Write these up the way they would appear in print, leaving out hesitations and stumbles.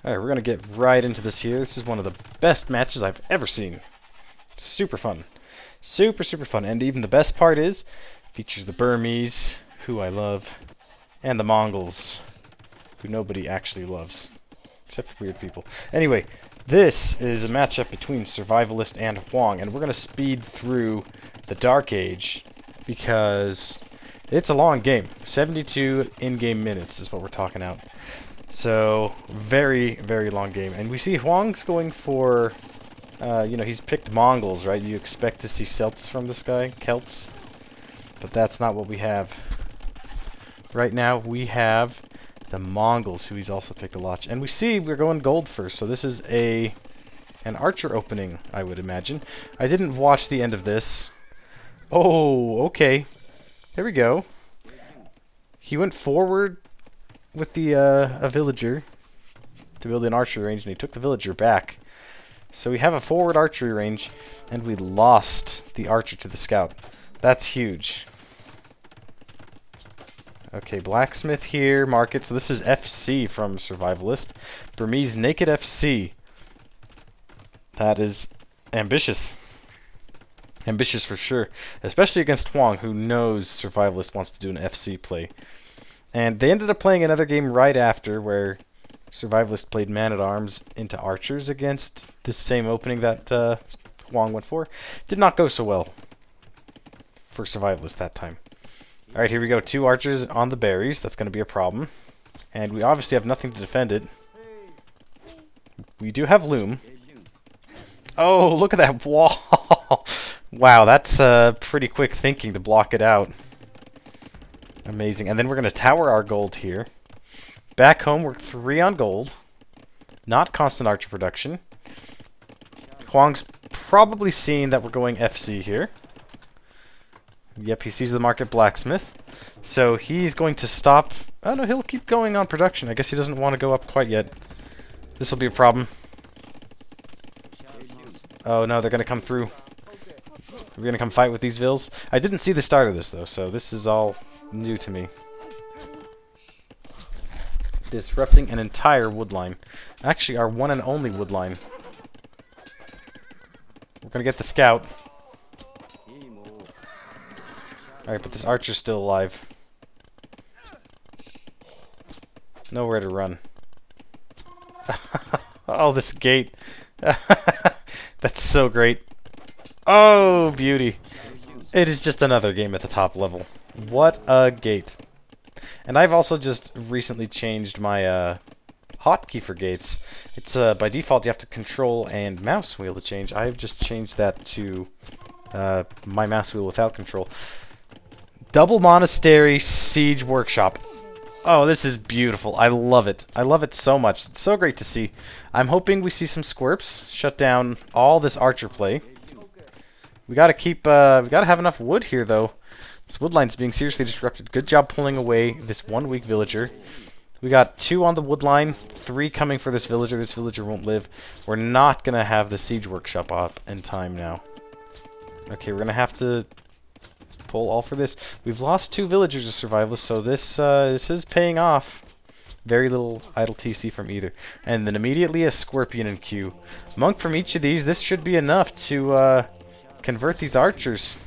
Alright, we're going to get right into this here. This is one of the best matches I've ever seen. Super fun. Super fun. And even the best part is, features the Burmese, who I love, and the Mongols, who nobody actually loves. Except weird people. Anyway, this is a matchup between Survivalist and HOANG, and we're going to speed through the Dark Age, because it's a long game. 72 in-game minutes is what we're talking out. So, very long game. And we see HOANG's going for, he's picked Mongols, right? You expect to see Celts from this guy, Celts. But that's not what we have. Right now, we have the Mongols, who he's also picked a lot. And we see we're going gold first, so this is an archer opening, I would imagine. I didn't watch the end of this. Oh, okay. There we go. He went forward with the a villager to build an archery range, and he took the villager back. So we have a forward archery range, and we lost the archer to the scout. That's huge. Okay, blacksmith here, market. So this is FC from Survivalist. Burmese naked FC. That is ambitious. Ambitious for sure. Especially against HOANG, who knows Survivalist wants to do an FC play. And they ended up playing another game right after, where Survivalist played man-at-arms into archers against this same opening that HOANG went for. Did not go so well for Survivalist that time. Alright, here we go. 2 archers on the berries. That's going to be a problem. And we obviously have nothing to defend it. We do have loom. Oh, look at that wall! Wow, that's pretty quick thinking to block it out. Amazing. And then we're going to tower our gold here. Back home, we're 3 on gold. Not constant archer production. HOANG's probably seeing that we're going FC here. Yep, he sees the market blacksmith. So he's going to stop. Oh no, he'll keep going on production. I guess he doesn't want to go up quite yet. This will be a problem. Oh no, they're going to come through. We're going to come fight with these vills. I didn't see the start of this though, so this is all new to me. Disrupting an entire wood line. Actually, our one and only wood line. We're going to get the scout. Alright, but this archer's still alive. Nowhere to run. Oh, this gate. That's so great. Oh, beauty. It is just another game at the top level. What a gate. And I've also just recently changed my hotkey for gates. It's by default you have to control and mouse wheel to change. I've just changed that to my mouse wheel without control. Double Monastery Siege Workshop. Oh, this is beautiful. I love it. I love it so much. It's so great to see. I'm hoping we see some squirps shut down all this archer play. We gotta keep, we gotta have enough wood here, though. This wood line's being seriously disrupted. Good job pulling away this 1 weak villager. We got 2 on the wood line, 3 coming for this villager. This villager won't live. We're not gonna have the siege workshop up in time now. Okay, we're gonna have to pull all for this. We've lost 2 villagers to Survivalists, so this is paying off. Very little idle TC from either. And then immediately a Scorpion in queue. Monk from each of these. This should be enough to convert these archers.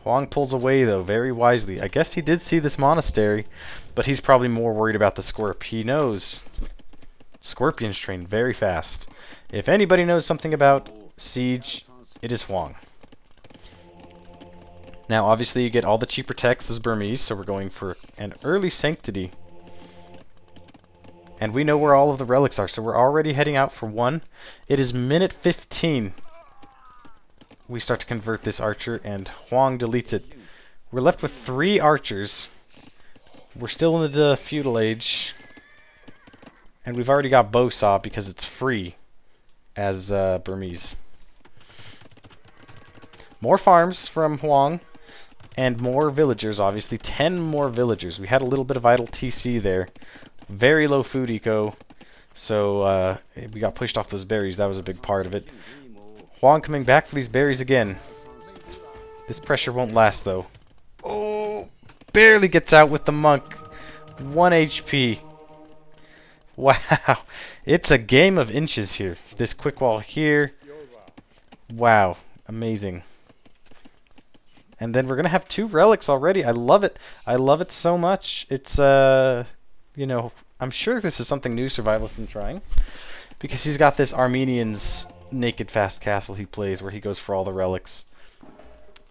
HOANG pulls away, though, very wisely. I guess he did see this monastery, but he's probably more worried about the Scorp. He knows Scorpions train very fast. If anybody knows something about siege, it is HOANG. Now, obviously, you get all the cheaper techs as Burmese, so we're going for an early Sanctity. And we know where all of the relics are, so we're already heading out for 1. It is minute 15. We start to convert this archer, and HOANG deletes it. We're left with 3 archers. We're still in the feudal age. And we've already got bow saw because it's free as Burmese. More farms from HOANG. And more villagers, obviously. 10 more villagers. We had a little bit of idle TC there. Very low food eco. So we got pushed off those berries. That was a big part of it. HOANG coming back for these berries again. This pressure won't last, though. Oh, barely gets out with the monk. 1 HP. Wow. It's a game of inches here. This quick wall here. Wow. Amazing. And then we're going to have 2 relics already. I love it. I love it so much. It's, you know, I'm sure this is something new Survivalist been trying. Because he's got this Armenian's naked fast castle he plays where he goes for all the relics.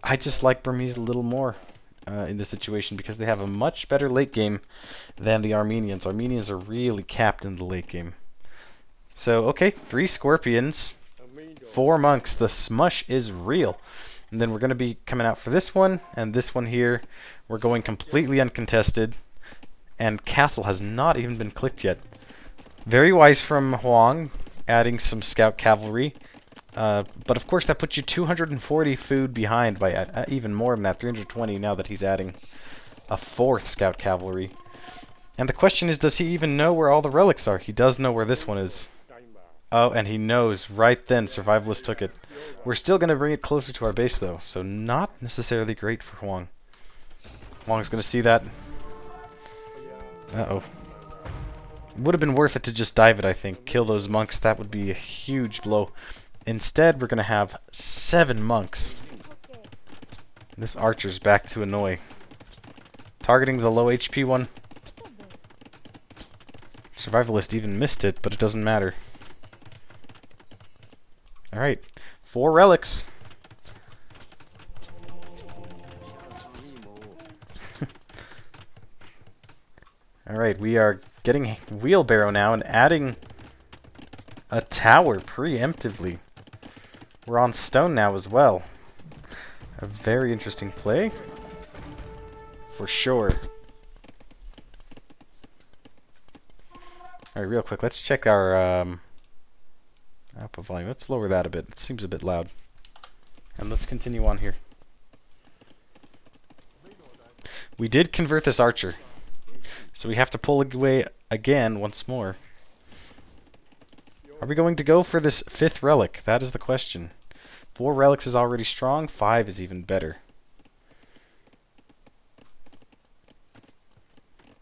I just like Burmese a little more in this situation because they have a much better late game than the Armenians. Armenians are really capped in the late game. So, okay, 3 scorpions, 4 monks. The smush is real. And then we're going to be coming out for this one and this one here. We're going completely uncontested. And castle has not even been clicked yet. Very wise from HOANG, adding some scout cavalry. But of course that puts you 240 food behind by even more than that, 320 now that he's adding a 4th scout cavalry. And the question is, does he even know where all the relics are? He does know where this one is. Oh, and he knows right then Survivalist took it. We're still going to bring it closer to our base though, so not necessarily great for HOANG. HOANG's going to see that. Uh-oh. Would have been worth it to just dive it, I think. Kill those monks, that would be a huge blow. Instead, we're going to have 7 monks. This archer's back to annoy. Targeting the low HP one. Survivalist even missed it, but it doesn't matter. Alright, 4 relics. Alright, we are getting wheelbarrow now and adding a tower preemptively. We're on stone now as well. A very interesting play. For sure. Alright, real quick, let's check our output volume. Let's lower that a bit. It seems a bit loud. And let's continue on here. We did convert this archer. So we have to pull away again once more. Are we going to go for this 5th relic? That is the question. 4 relics is already strong. 5 is even better.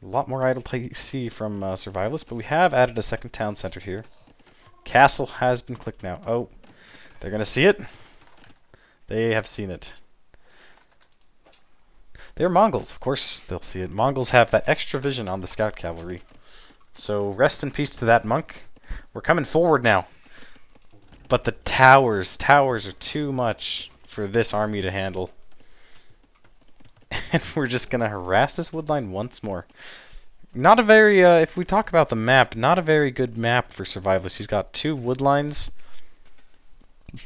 A lot more idle TC from Survivalist, but we have added a 2nd town center here. Castle has been clicked now. Oh, they're going to see it. They have seen it. They're Mongols, of course they'll see it. Mongols have that extra vision on the scout cavalry. So rest in peace to that monk. We're coming forward now. But the towers are too much for this army to handle. And we're just going to harass this woodline once more. Not a very, if we talk about the map, not a very good map for Survivalists. He's got 2 woodlines.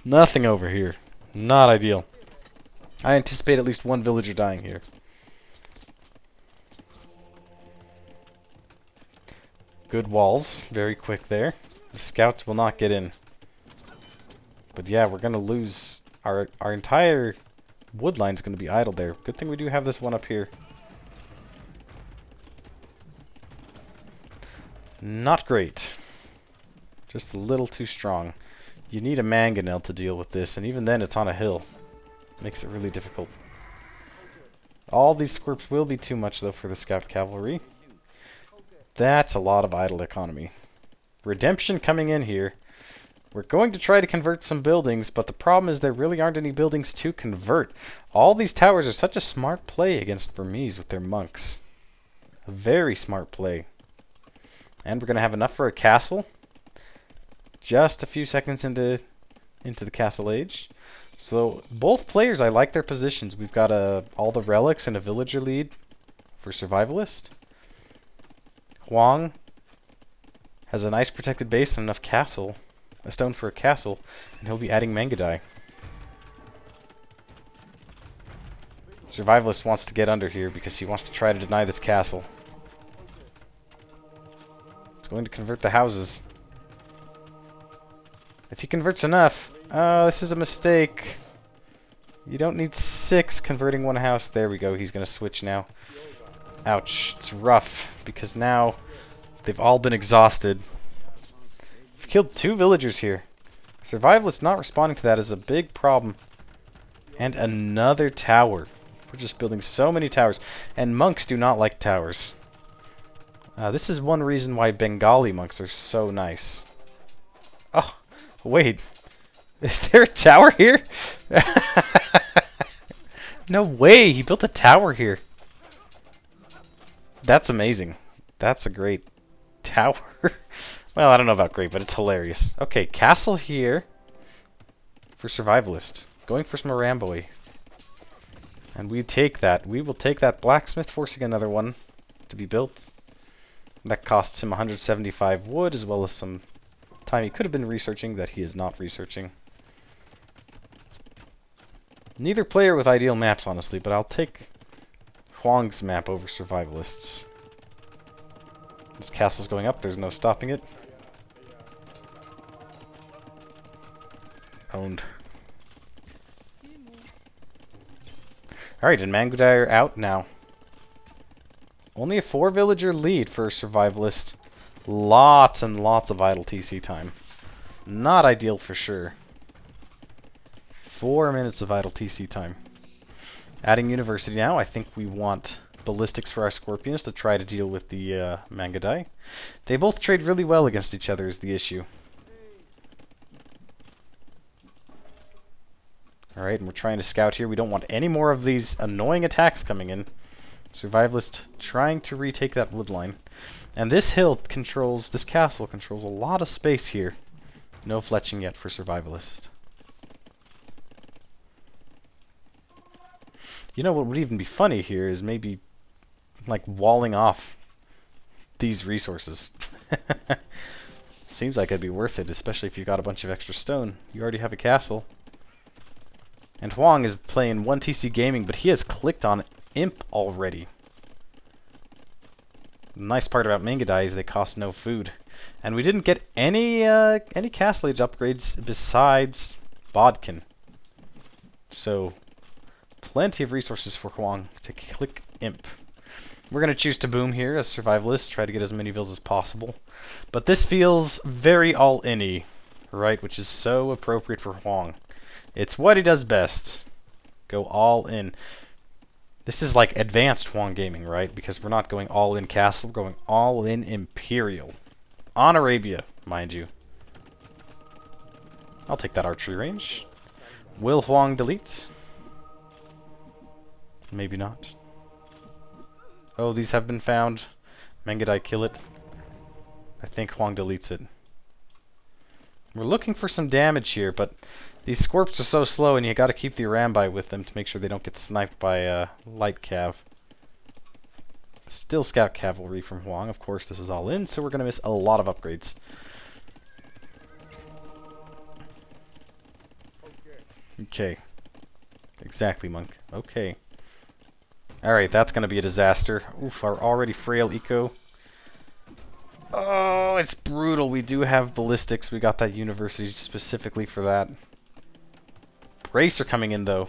Nothing over here. Not ideal. I anticipate at least 1 villager dying here. Good walls. Very quick there. The scouts will not get in. But yeah, we're going to lose our entire woodline's going to be idle there. Good thing we do have this one up here. Not great. Just a little too strong. You need a mangonel to deal with this, and even then it's on a hill. Makes it really difficult. All these squirps will be too much though for the scout cavalry. That's a lot of idle economy. Redemption coming in here. We're going to try to convert some buildings, but the problem is there really aren't any buildings to convert. All these towers are such a smart play against Burmese with their monks. A very smart play. And we're going to have enough for a castle. Just a few seconds into the castle age. So both players, I like their positions. We've got all the relics and a villager lead for Survivalist. HOANG has a nice protected base and enough castle. A stone for a castle, and he'll be adding Mangadai. Survivalist wants to get under here because he wants to try to deny this castle. It's going to convert the houses. If he converts enough... this is a mistake. You don't need 6 converting 1 house. There we go. He's going to switch now. Ouch. It's rough because now they've all been exhausted. We've killed 2 villagers here. Survivalist not responding to that is a big problem. And another tower. We're just building so many towers. And monks do not like towers. This is one reason why Bengali monks are so nice. Oh, wait. Is there a tower here? No way! He built a tower here. That's amazing. That's a great tower. Well, I don't know about great, but it's hilarious. Okay, castle here for Survivalist. Going for some Ramboy. And we take that. We will take that blacksmith, forcing another one to be built. That costs him 175 wood, as well as some time he could have been researching that he is not researching. Neither player with ideal maps, honestly, but I'll take HOANG's map over Survivalist's. This castle's going up, there's no stopping it. Owned. Alright, and Mangudai are out now. Only a 4-villager lead for Survivalist. Lots and lots of idle TC time. Not ideal for sure. 4 minutes of idle TC time. Adding university now. I think we want ballistics for our scorpions to try to deal with the Mangudai. They both trade really well against each other is the issue. Alright, and we're trying to scout here. We don't want any more of these annoying attacks coming in. Survivalist trying to retake that wood line. And this hill controls, this castle controls a lot of space here. No fletching yet for Survivalist. You know what would even be funny here is maybe like walling off these resources. Seems like it'd be worth it, especially if you got a bunch of extra stone. You already have a castle. And HOANG is playing 1TC Gaming, but he has clicked on Imp already. The nice part about Mangudai is they cost no food. And we didn't get any castle age upgrades besides Bodkin. So, plenty of resources for HOANG to click Imp. We're going to choose to boom here as Survivalist, try to get as many vills as possible. But this feels very all-in-y, right? Which is so appropriate for HOANG. It's what he does best. Go all in. This is like advanced HOANG gaming, right? Because we're not going all in castle, we're going all in Imperial. On Arabia, mind you. I'll take that archery range. Will HOANG delete? Maybe not. Oh, these have been found. Mangudai kill it. I think HOANG deletes it. We're looking for some damage here, but these scorps are so slow, and you gotta keep the Rambai with them to make sure they don't get sniped by light cav. Still scout cavalry from HOANG. Of course, this is all in, so we're gonna miss a lot of upgrades. Okay. Exactly, monk. Okay. Alright, that's gonna be a disaster. Oof, our already frail eco. Oh, it's brutal. We do have ballistics. We got that university specifically for that. Bracer coming in, though.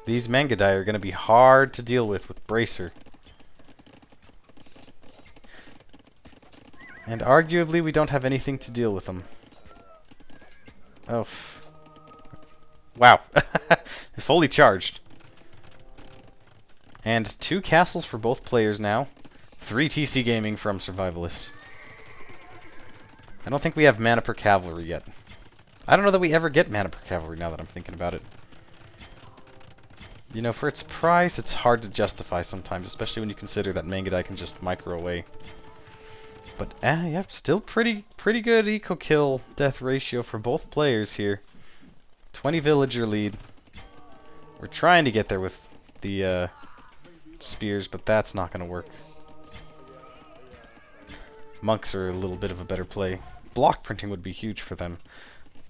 These Mangudai are going to be hard to deal with Bracer. And arguably, we don't have anything to deal with them. Oh. Wow. Fully charged. And 2 castles for both players now. 3 TC Gaming from Survivalist. I don't think we have mana per cavalry yet. I don't know that we ever get mana per cavalry now that I'm thinking about it. You know, for its price, it's hard to justify sometimes, especially when you consider that Mangudai can just micro away. But, yeah, still pretty good eco-kill death ratio for both players here. 20 villager lead. We're trying to get there with the spears, but that's not going to work. Monks are a little bit of a better play. Block printing would be huge for them.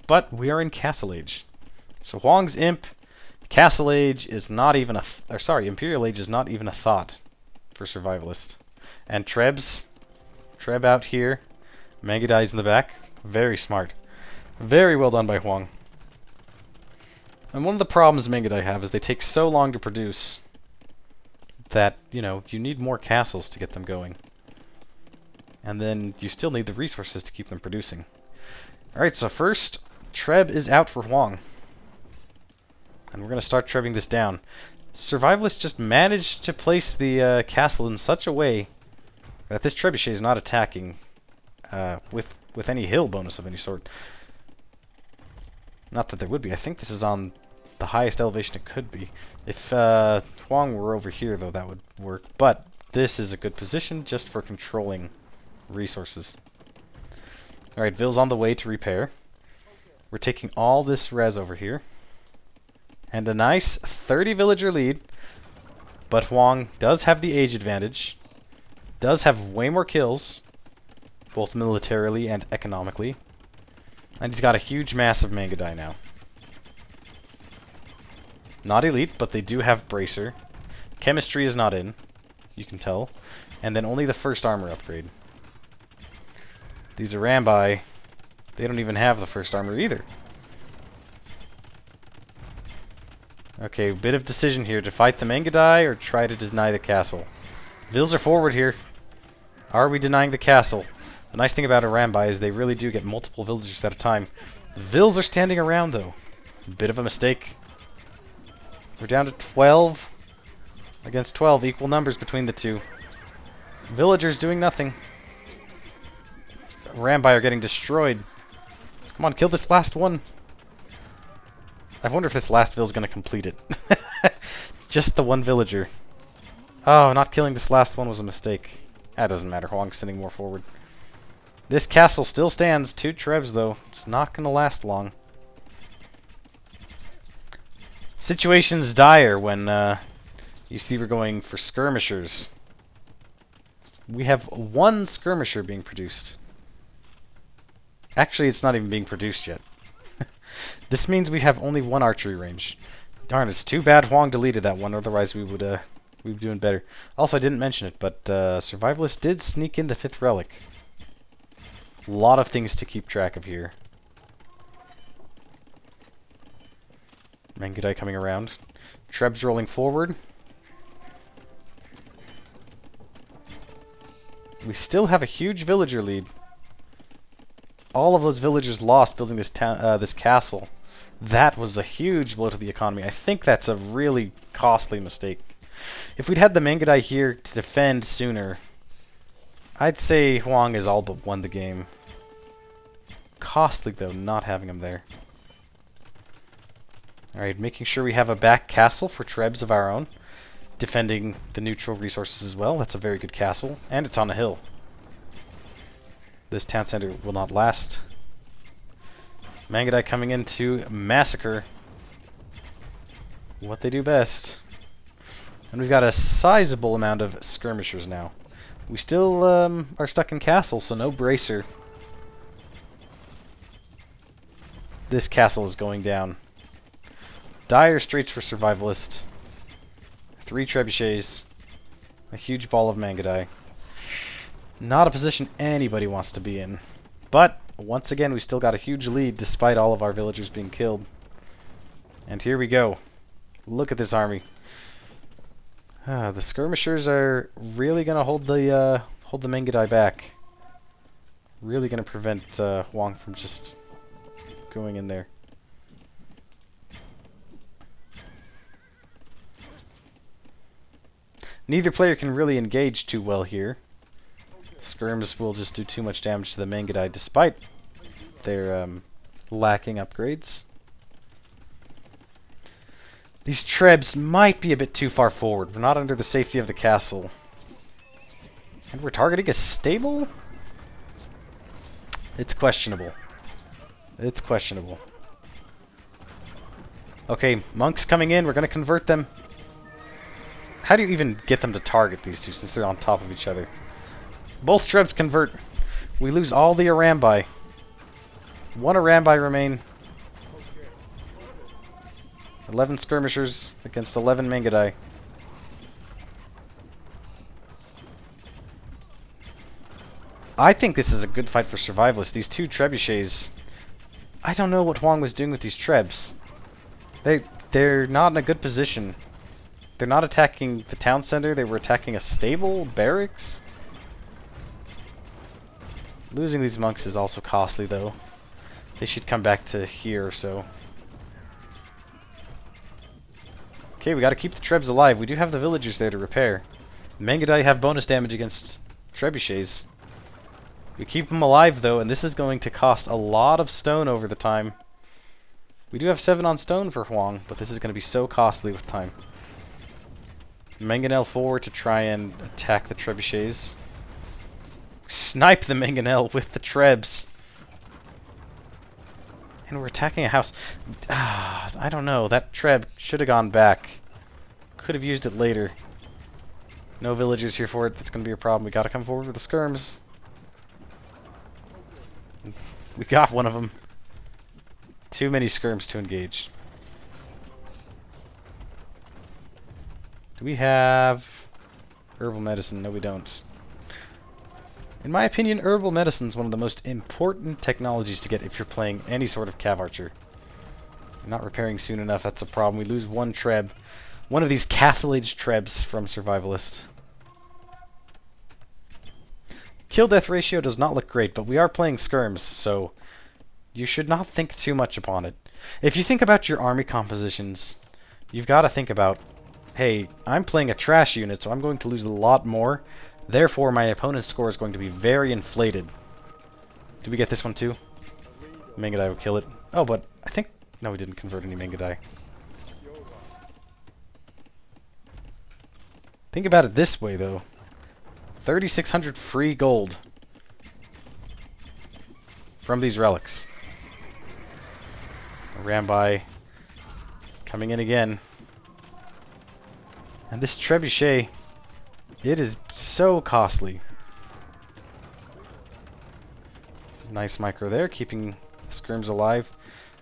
But we are in Castle Age. So HOANG's Imp, Castle Age is not even a... Imperial Age is not even a thought for Survivalist. And Treb out here. Mangudai's in the back. Very smart. Very well done by HOANG. And one of the problems Mangudai have is they take so long to produce that, you know, you need more castles to get them going. And then you still need the resources to keep them producing. Alright, so first, Treb is out for HOANG. And we're going to start trebbing this down. Survivalist just managed to place the castle in such a way that this trebuchet is not attacking with any hill bonus of any sort. Not that there would be. I think this is on the highest elevation it could be. If HOANG were over here, though, that would work. But this is a good position just for controlling resources. Alright, Ville's on the way to repair. We're taking all this res over here. And a nice 30 villager lead. But HOANG does have the age advantage. Does have way more kills. Both militarily and economically. And he's got a huge mass of Mangadai now. Not elite, but they do have Bracer. Chemistry is not in. You can tell. And then only the first armor upgrade. These Arambai, they don't even have the first armor either. Okay, bit of decision here. To fight the Mangadai or try to deny the castle. Vills are forward here. Are we denying the castle? The nice thing about Arambai is they really do get multiple villagers at a time. The Vills are standing around, though. Bit of a mistake. We're down to 12 against 12. Equal numbers between the two. Villagers doing nothing. Arambai are getting destroyed. Come on, kill this last one. I wonder if this last Ville's going to complete it. Just the one villager. Oh, not killing this last one was a mistake. That doesn't matter. HOANG's sending more forward. This castle still stands. 2 trebs, though. It's not going to last long. Situation's dire when you see we're going for skirmishers. We have 1 skirmisher being produced. Actually, it's not even being produced yet. This means we have only 1 archery range. Darn, it's too bad HOANG deleted that one, otherwise we would we'd be doing better. Also, I didn't mention it, but Survivalist did sneak in the 5th relic. A lot of things to keep track of here. Mangadai coming around. Trebs rolling forward. We still have a huge villager lead. All of those villagers lost building this town, this castle. That was a huge blow to the economy. I think that's a really costly mistake. If we'd had the Mangadai here to defend sooner, I'd say HOANG has all but won the game. Costly, though, not having him there. Alright, making sure we have a back castle for trebs of our own. Defending the neutral resources as well. That's a very good castle. And it's on a hill. This town center will not last. Mangadai coming in to massacre what they do best. And we've got a sizable amount of skirmishers now. We still are stuck in castle, so no bracer. This castle is going down. Dire straits for Survivalist. 3 trebuchets. A huge ball of Mangadai. Not a position anybody wants to be in. But, once again, we still got a huge lead despite all of our villagers being killed. And here we go. Look at this army. The skirmishers are really going to hold the Mangadai back. Really going to prevent HOANG from just going in there. Neither player can really engage too well here. Skirms will just do too much damage to the Mangadai despite their lacking upgrades. These trebs might be a bit too far forward. We're not under the safety of the castle. And we're targeting a stable? It's questionable. It's questionable. Okay, monks coming in. We're going to convert them. How do you even get them to target these two since they're on top of each other? Both trebs convert. We lose all the Arambai. 1 Arambai remain. 11 skirmishers against 11 Mangadai. I think this is a good fight for Survivalists. These 2 trebuchets. I don't know what HOANG was doing with these trebs. They're not in a good position. They're not attacking the town center. They were attacking a stable, barracks. Losing these monks is also costly, though. They should come back to here or so. Okay, we gotta keep the trebs alive. We do have the villagers there to repair. Mangadai have bonus damage against trebuchets. We keep them alive, though, and this is going to cost a lot of stone over the time. We do have 7 on stone for HOANG, but this is going to be so costly with time. Mangonel forward to try and attack the trebuchets. Snipe the Mangonel with the trebs. And we're attacking a house. I don't know. That treb should have gone back. Could have used it later. No villagers here for it. That's going to be a problem. We got to come forward with the skirms. We got one of them. Too many skirms to engage. Do we have herbal medicine? No, we don't. In my opinion, herbal medicine is one of the most important technologies to get if you're playing any sort of cav archer. Not repairing soon enough, that's a problem. We lose one treb. One of these Castle Age trebs from Survivalist. Kill death ratio does not look great, but we are playing skirms, so you should not think too much upon it. If you think about your army compositions, you've got to think about, hey, I'm playing a trash unit, so I'm going to lose a lot more. Therefore, my opponent's score is going to be very inflated. Do we get this one too? Mangadai will kill it. Oh, but I think... No, we didn't convert any Mangadai. Think about it this way, though. 3,600 free gold from these relics. Ran by. Coming in again. And this trebuchet, it is so costly. Nice micro there, keeping the skirms alive.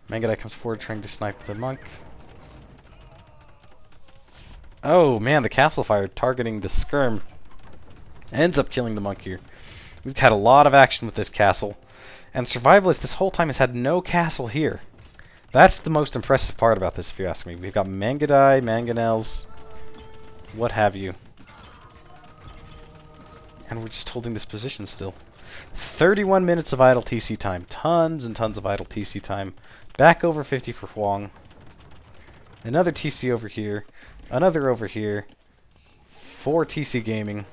Mangadai comes forward trying to snipe the monk. Oh man, the castle fire targeting the skirm ends up killing the monk here. We've had a lot of action with this castle. And Survivalist this whole time has had no castle here. That's the most impressive part about this, if you ask me. We've got Mangadai, Mangonels, what have you. And we're just holding this position still. 31 minutes of idle TC time. Tons and tons of idle TC time. Back over 50 for HOANG. Another TC over here. Another over here. 4 TC gaming.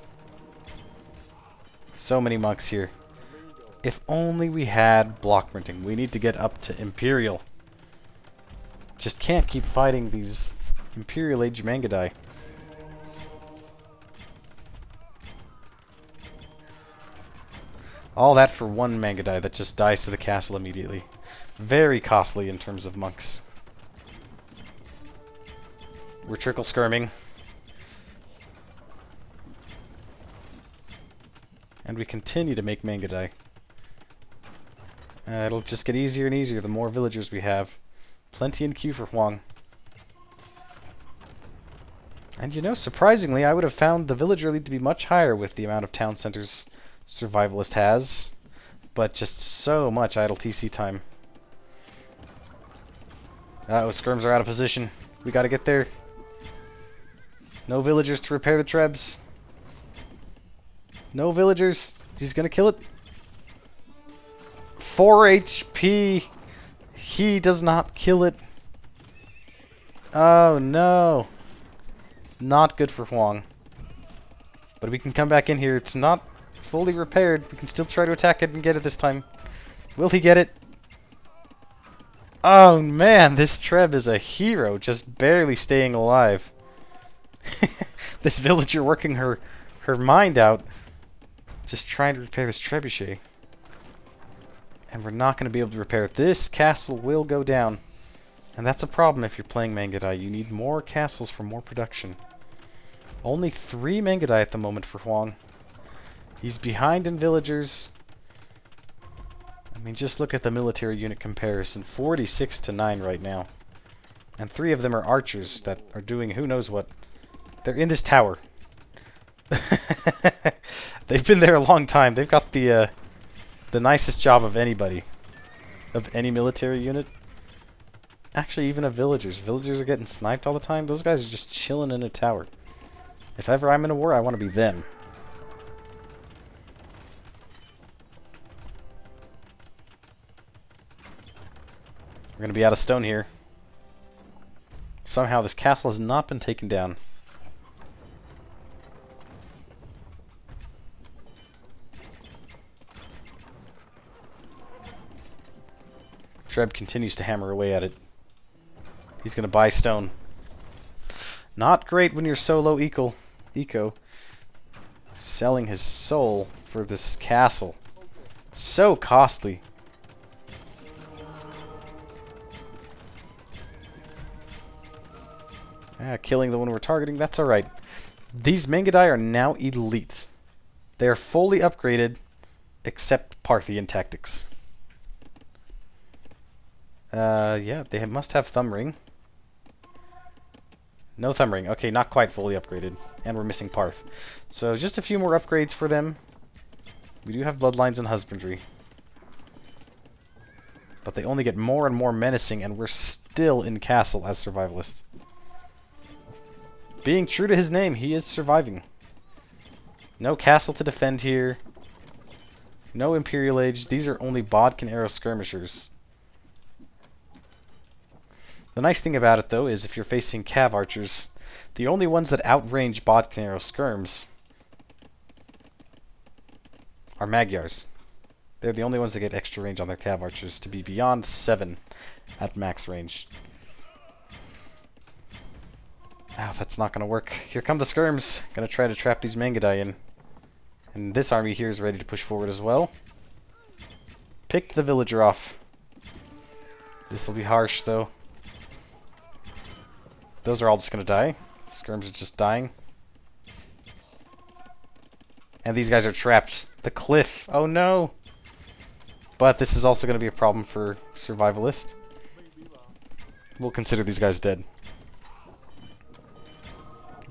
So many monks here. If only we had block printing. We need to get up to Imperial. Just can't keep fighting these Imperial Age Mangadai. All that for one Mangadai that just dies to the castle immediately. Very costly in terms of monks. We're trickle skirming. And we continue to make Mangadai. It'll just get easier and easier the more villagers we have. Plenty in queue for HOANG. And you know, surprisingly, I would have found the villager lead to be much higher with the amount of town centers Survivalist has. But just so much idle TC time. Uh-oh, skirms are out of position. We gotta get there. No villagers to repair the trebs. No villagers. He's gonna kill it. 4 HP. He does not kill it. Oh no. Not good for HOANG. But we can come back in here. It's not fully repaired. We can still try to attack it and get it this time. Will he get it? Oh man, this Treb is a hero, just barely staying alive. This villager working her mind out, just trying to repair this trebuchet. And we're not going to be able to repair it. This castle will go down. And that's a problem if you're playing Mangadai. You need more castles for more production. Only 3 Mangadai at the moment for HOANG. He's behind in villagers. I mean, just look at the military unit comparison. 46 to 9 right now. And 3 of them are archers that are doing who knows what. They're in this tower. They've been there a long time. They've got the nicest job of anybody. Of any military unit. Actually, even of villagers. Villagers are getting sniped all the time. Those guys are just chilling in a tower. If ever I'm in a war, I want to be them. We're going to be out of stone here. Somehow this castle has not been taken down. Treb continues to hammer away at it. He's going to buy stone. Not great when you're so low eco. Selling his soul for this castle. So costly. Killing the one we're targeting, that's alright. These Mangudai are now elite. They are fully upgraded, except Parthian tactics. Yeah, they must have thumb ring. No thumb ring. Okay, not quite fully upgraded. And we're missing Parth. So just a few more upgrades for them. We do have bloodlines and husbandry. But they only get more and more menacing, and we're still in castle as Survivalist. Being true to his name, he is surviving. No castle to defend here. No Imperial Age. These are only Bodkin arrow skirmishers. The nice thing about it, though, is if you're facing Cav archers, the only ones that outrange Bodkin arrow skirms are Magyars. They're the only ones that get extra range on their Cav archers to be beyond 7 at max range. Oh, that's not going to work. Here come the skirms. Going to try to trap these Mangudai in. And this army here is ready to push forward as well. Pick the villager off. This will be harsh, though. Those are all just going to die. Skirms are just dying. And these guys are trapped. The cliff. Oh no! But this is also going to be a problem for Survivalist. We'll consider these guys dead.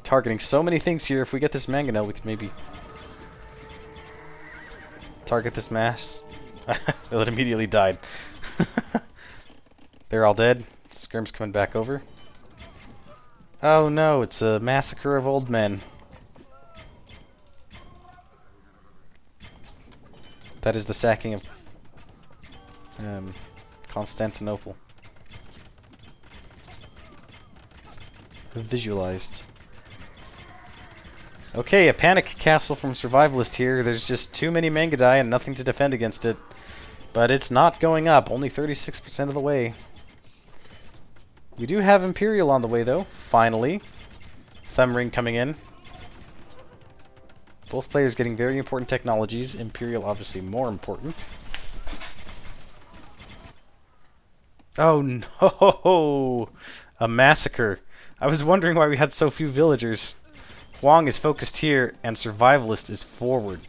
Targeting so many things here. If we get this mangonel, we could maybe target this mass. Well, it immediately died. They're all dead. Skirm's coming back over. Oh no, it's a massacre of old men. That is the sacking of Constantinople. Visualized. Okay, a panic castle from Survivalist here. There's just too many Mangudai and nothing to defend against it. But it's not going up, only 36% of the way. We do have Imperial on the way, though, finally. Thumb ring coming in. Both players getting very important technologies. Imperial obviously more important. Oh no! A massacre. I was wondering why we had so few villagers. HOANG is focused here, and Survivalist is forward.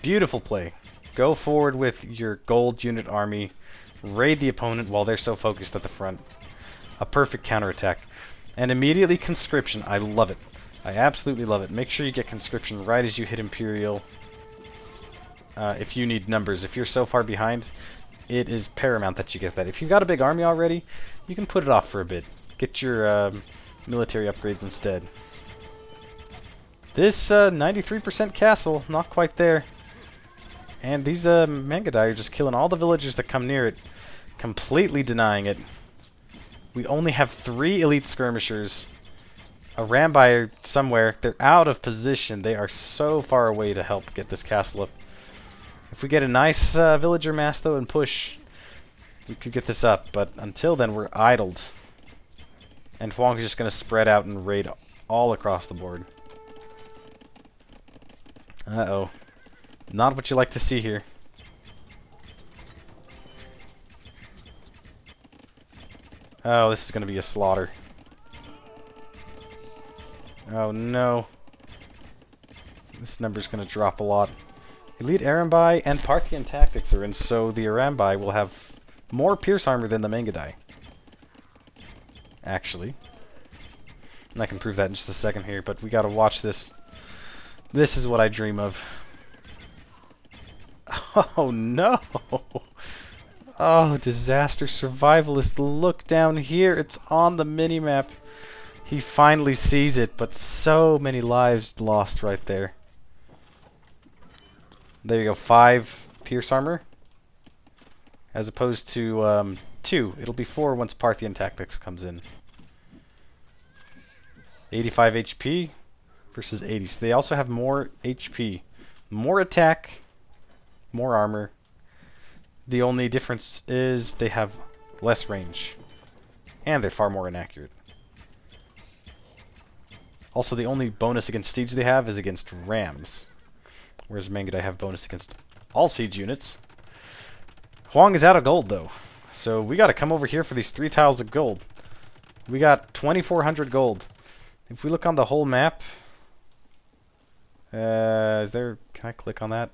Beautiful play. Go forward with your gold unit army. Raid the opponent while they're so focused at the front. A perfect counterattack. And immediately conscription. I love it. I absolutely love it. Make sure you get conscription right as you hit Imperial. If you need numbers. If you're so far behind, it is paramount that you get that. If you've got a big army already, you can put it off for a bit. Get your military upgrades instead. This 93% castle, not quite there. And these Mangudai are just killing all the villagers that come near it, completely denying it. We only have 3 elite skirmishers. A Rambai somewhere. They're out of position. They are so far away to help get this castle up. If we get a nice villager mass, though, and push, we could get this up. But until then, we're idled. And HOANG is just going to spread out and raid all across the board. Uh-oh. Not what you like to see here. Oh, this is going to be a slaughter. Oh no. This number's going to drop a lot. Elite Arambai and Parthian tactics are in, so the Arambai will have more pierce armor than the Mangudai. Actually. And I can prove that in just a second here, but we gotta watch this. This is what I dream of. Oh no! Oh, disaster survivalist. Look down here. It's on the minimap. He finally sees it, but so many lives lost right there. There you go. 5 pierce armor. As opposed to 2. It'll be 4 once Parthian tactics comes in. 85 HP versus 80. So they also have more HP. More attack. More armor. The only difference is they have less range. And they're far more inaccurate. Also, the only bonus against siege they have is against rams. Whereas Mangudai have bonus against all siege units. HOANG is out of gold, though. So we got to come over here for these 3 tiles of gold. We got 2,400 gold. If we look on the whole map... is there... Can I click on that?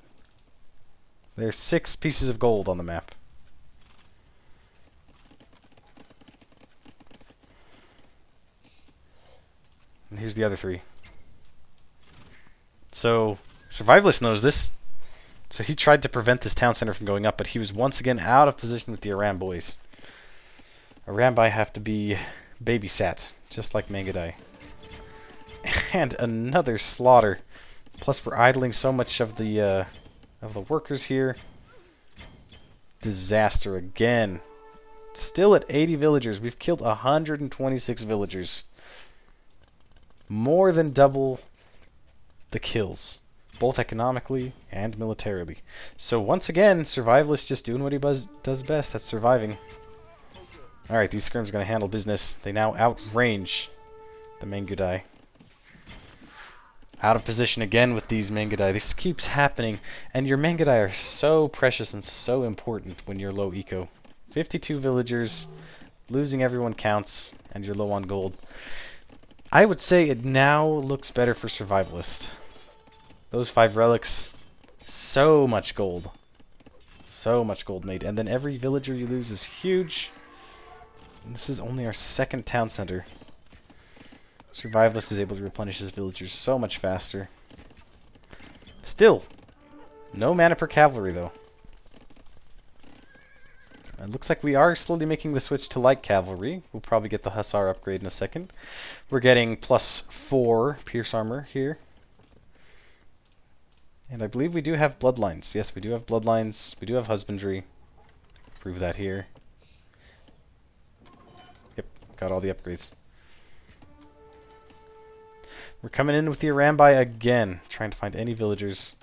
There's 6 pieces of gold on the map. And here's the other 3. So, Survivalist knows this. So he tried to prevent this town center from going up, but he was once again out of position with the Aram boys. Arambai have to be babysat, just like Mangudai. And another slaughter. Plus we're idling so much of the workers here. Disaster again. Still at 80 villagers. We've killed 126 villagers. More than double the kills, both economically and militarily. So once again, Survivalist just doing what he does best, that's surviving. Alright, these skirms are going to handle business. They now outrange the Mangudai. Out of position again with these Mangudai. This keeps happening, and your Mangudai are so precious and so important when you're low eco. 52 villagers, losing everyone counts, and you're low on gold. I would say it now looks better for Survivalist. Those 5 relics, so much gold. So much gold made. And then every villager you lose is huge. And this is only our 2nd town center. Survivalist is able to replenish his villagers so much faster. Still, no mana per cavalry though. It looks like we are slowly making the switch to light cavalry. We'll probably get the Hussar upgrade in a second. We're getting +4 pierce armor here. And I believe we do have bloodlines. Yes, we do have bloodlines. We do have husbandry. Prove that here. Yep, got all the upgrades. We're coming in with the Arambai again, trying to find any villagers.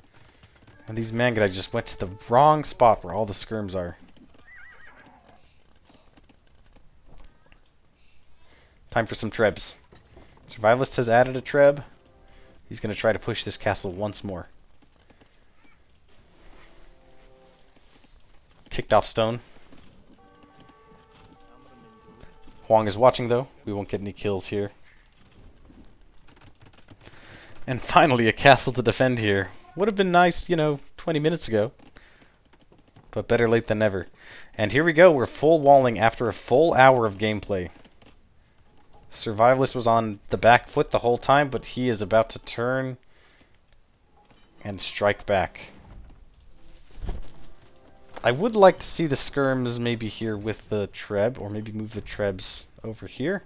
And these Mangudai just went to the wrong spot where all the skirms are. Time for some trebs. Survivalist has added a treb. He's going to try to push this castle once more. Kicked off stone. HOANG is watching though. We won't get any kills here. And finally a castle to defend here. Would have been nice, 20 minutes ago. But better late than never. And here we go. We're full walling after a full hour of gameplay. Survivalist was on the back foot the whole time, but he is about to turn and strike back. I would like to see the skirms maybe here with the treb, or maybe move the trebs over here.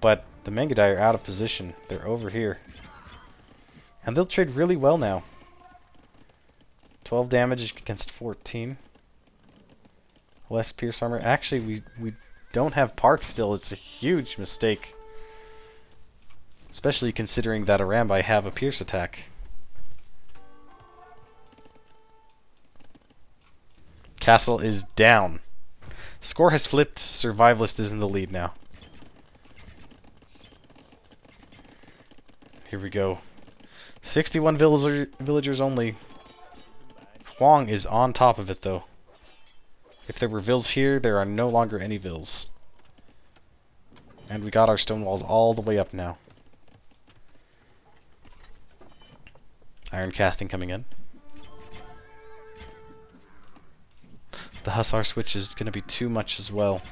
But the Mangudai are out of position. They're over here. And they'll trade really well now. 12 damage against 14. Less pierce armor. Actually, we don't have Parth still. It's a huge mistake. Especially considering that Arambai have a pierce attack. Castle is down. Score has flipped. Survivalist is in the lead now. Here we go. 61 villagers only. HOANG is on top of it though. If there were vills here, there are no longer any vills. And we got our stone walls all the way up now. Iron casting coming in. The Hussar switch is going to be too much as well.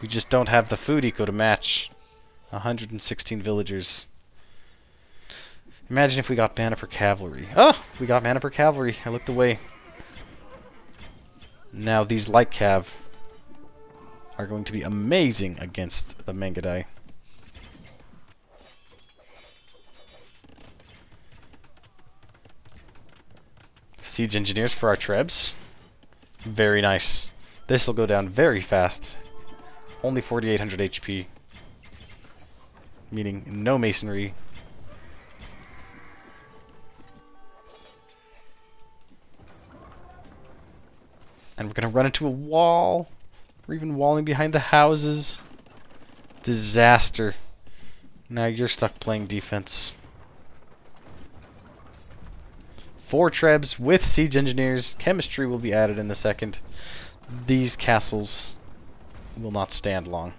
We just don't have the food eco to match 116 villagers. Imagine if we got mana per cavalry. Oh! We got mana per cavalry. I looked away. Now these light cav are going to be amazing against the Mangudai. Siege engineers for our trebs. Very nice. This will go down very fast. Only 4,800 HP. Meaning no masonry. And we're going to run into a wall. We're even walling behind the houses. Disaster. Now you're stuck playing defense. 4 trebs with siege engineers. Chemistry will be added in a second. These castles will not stand long.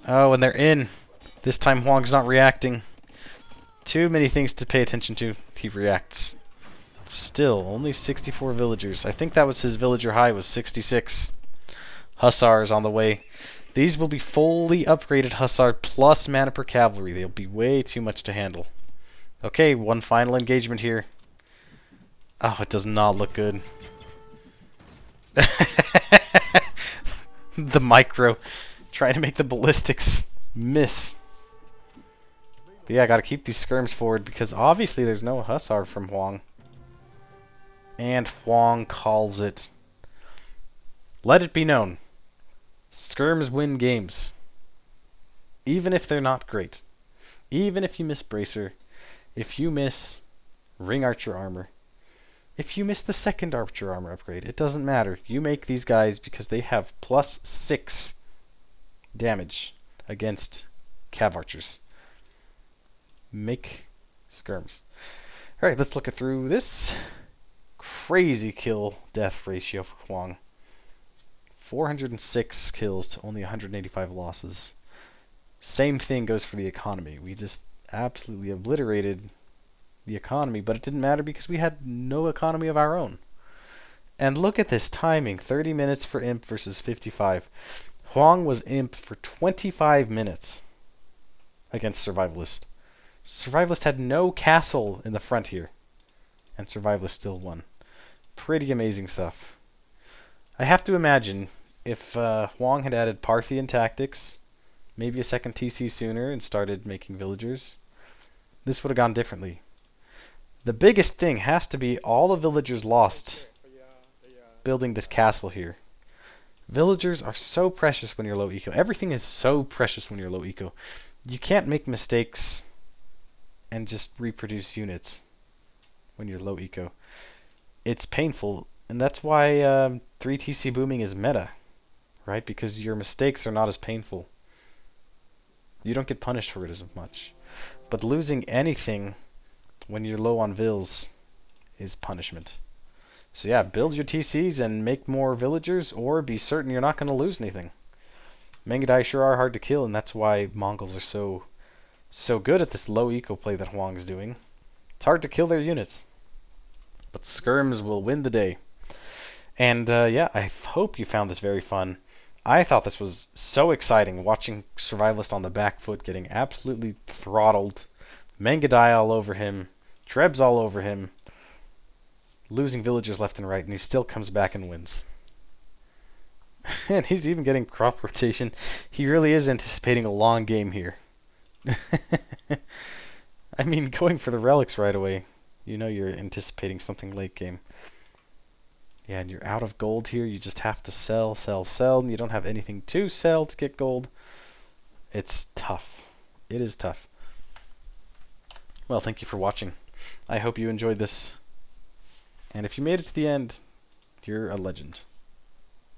Oh, and they're in. This time Huang's not reacting. Too many things to pay attention to. He reacts. Still, only 64 villagers. I think that was his villager high, was 66. Hussars on the way. These will be fully upgraded Hussar plus mana per cavalry. They'll be way too much to handle. Okay, one final engagement here. Oh, it does not look good. The micro. Trying to make the ballistics miss. But yeah, I gotta keep these skirms forward because obviously there's no Hussar from Huang. And Huang calls it. Let it be known. Skirms win games. Even if they're not great. Even if you miss Bracer. If you miss Ring Archer Armor. If you miss the second Archer Armor upgrade. It doesn't matter. You make these guys because they have +6 damage against Cav Archers. Make skirms. Alright, let's look through this. Crazy kill death ratio for Huang. 406 kills to only 185 losses. Same thing goes for the economy. We just absolutely obliterated the economy, but it didn't matter because we had no economy of our own. And look at this timing. 30 minutes for Imp versus 55. Huang was Imp for 25 minutes against Survivalist. Survivalist had no castle in the front here. And Survivalist still won. Pretty amazing stuff. I have to imagine if Huang had added Parthian tactics, maybe a second TC sooner, and started making villagers, this would have gone differently. The biggest thing has to be all the villagers lost building this castle here. Villagers are so precious when you're low eco. Everything is so precious when you're low eco. You can't make mistakes and just reproduce units when you're low eco. It's painful, and that's why 3TC booming is meta, right? Because your mistakes are not as painful. You don't get punished for it as much. But losing anything when you're low on vills is punishment. So yeah, build your TCs and make more villagers, or be certain you're not going to lose anything. Mengadai sure are hard to kill, and that's why Mongols are so good at this low eco play that Huang's doing. It's hard to kill their units. But skirms will win the day. And yeah, I hope you found this very fun. I thought this was so exciting, watching Survivalist on the back foot getting absolutely throttled. Mengadai all over him. Trebs all over him. Losing villagers left and right, and he still comes back and wins. And he's even getting crop rotation. He really is anticipating a long game here. I mean, going for the relics right away. You know you're anticipating something late game. Yeah, and you're out of gold here. You just have to sell, sell, sell. And you don't have anything to sell to get gold. It's tough. It is tough. Well, thank you for watching. I hope you enjoyed this. And if you made it to the end, you're a legend.